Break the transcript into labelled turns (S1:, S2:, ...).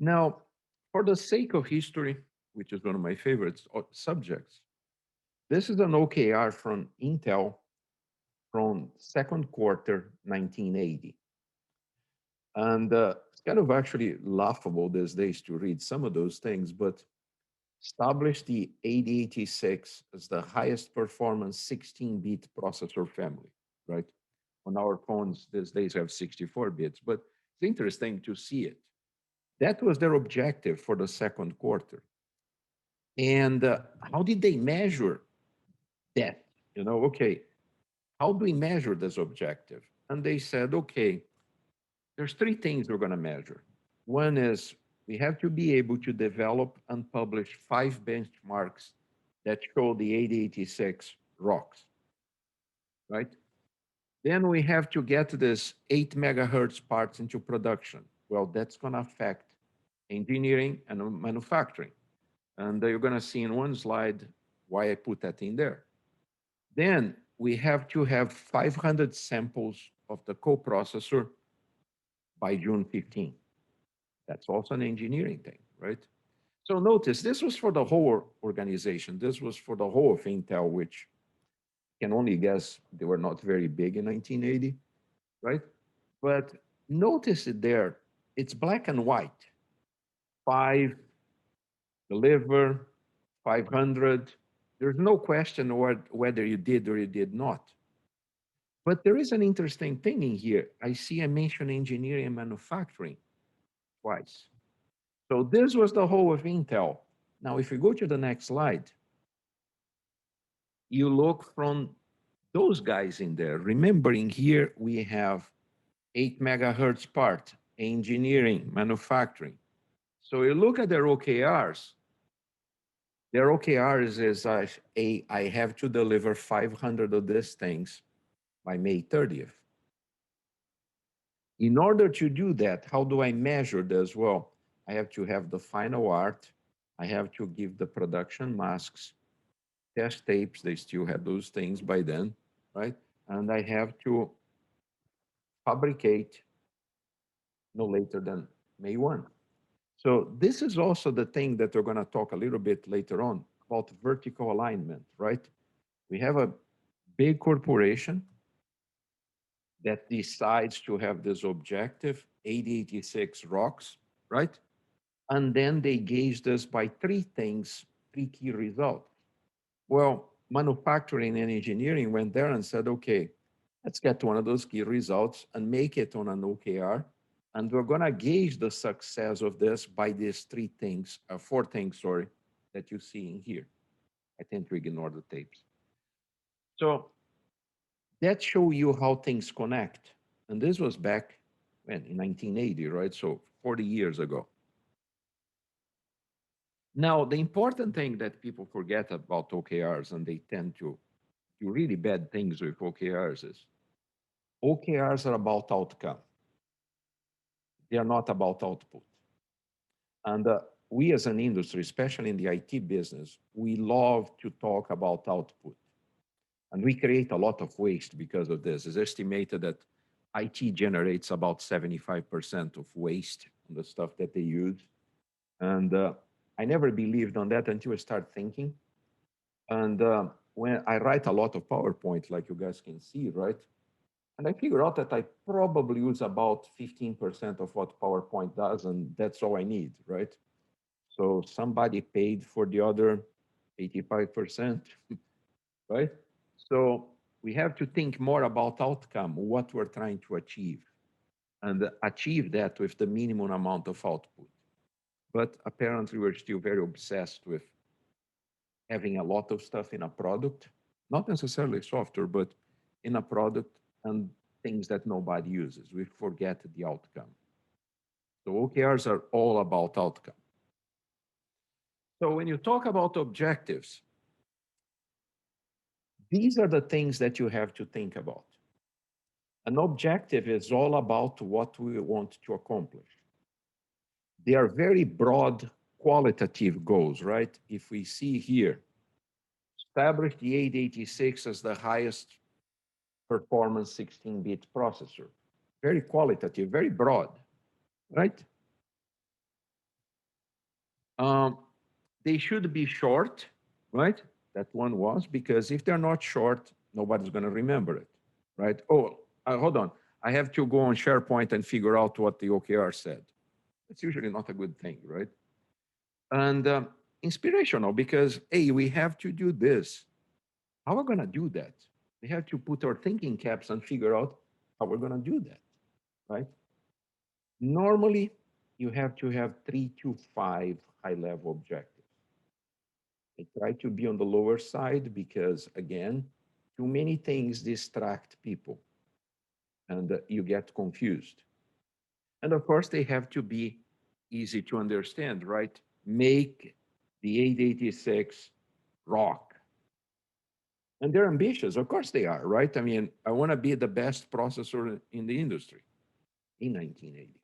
S1: Now, for the sake of history, which is one of my favorite subjects, this is an OKR from Intel from second quarter 1980. And it's kind of actually laughable these days to read some of those things, but established the 8086 as the highest performance 16-bit processor family, right? On our phones these days have 64 bits, but it's interesting to see it. That was their objective for the second quarter. And how did they measure that? Okay, how do we measure this objective? And they said, okay, there's three things we're going to measure. One is we have to be able to develop and publish 5 benchmarks that show the 8086 rocks, right? Then we have to get this 8 megahertz parts into production. Well, that's going to affect engineering and manufacturing. And you're going to see in one slide why I put that in there. Then we have to have 500 samples of the coprocessor by June 15. That's also an engineering thing, right? So notice this was for the whole organization. This was for the whole of Intel, which can only guess they were not very big in 1980, right? But notice it there. It's black and white. 5 deliver, 500. There's no question whether you did or you did not. But there is an interesting thing in here. I see I mentioned engineering and manufacturing twice. So this was the whole of Intel. Now, if you go to the next slide, you look from those guys in there. Remembering here we have 8 megahertz part, engineering, manufacturing. So you look at their OKRs. Their OKRs is I have to deliver 500 of these things by May 30th. In order to do that, how do I measure this? Well, I have to have the final art. I have to give the production masks, test tapes. They still had those things by then, right? And I have to fabricate no later than May 1. So this is also the thing that we're going to talk a little bit later on about vertical alignment, right? We have a big corporation that decides to have this objective, 8086 rocks, right? And then they gauged us by three things, three key results. Well, manufacturing and engineering went there and said, okay, let's get one of those key results and make it on an OKR. And we're going to gauge the success of this by these four things, sorry, that you see in here. I tend to ignore the tapes. So that show you how things connect. And this was back when, in 1980, right? So 40 years ago. Now, the important thing that people forget about OKRs, and they tend to do really bad things with OKRs, is OKRs are about outcome. They are not about output. And we as an industry, especially in the IT business, we love to talk about output. And we create a lot of waste because of this. It's estimated that IT generates about 75% of waste on the stuff that they use. And I never believed on that until I started thinking. And when I write a lot of PowerPoint, like you guys can see, right? And I figured out that I probably use about 15% of what PowerPoint does, and that's all I need, right? So somebody paid for the other 85%, right? So we have to think more about outcome, what we're trying to achieve, and achieve that with the minimum amount of output. But apparently we're still very obsessed with having a lot of stuff in a product, not necessarily software, but in a product and things that nobody uses. We forget the outcome. So OKRs are all about outcome. So when you talk about objectives, these are the things that you have to think about. An objective is all about what we want to accomplish. They are very broad qualitative goals, right? If we see here, establish the 8086 as the highest performance 16-bit processor. Very qualitative, very broad, right? Um, they should be short, right? That one was, because if they're not short, nobody's going to remember it, right? Oh, hold on. I have to go on SharePoint and figure out what the OKR said. It's usually not a good thing, right? And inspirational because, hey, we have to do this. How are we going to do that? We have to put our thinking caps and figure out how we're going to do that, right? Normally, you have to have 3 to 5 high-level objectives. I try to be on the lower side because, again, too many things distract people and you get confused. And of course, they have to be easy to understand, right? Make the 886 rock. And they're ambitious. Of course they are, right? I mean, I want to be the best processor in the industry in 1980.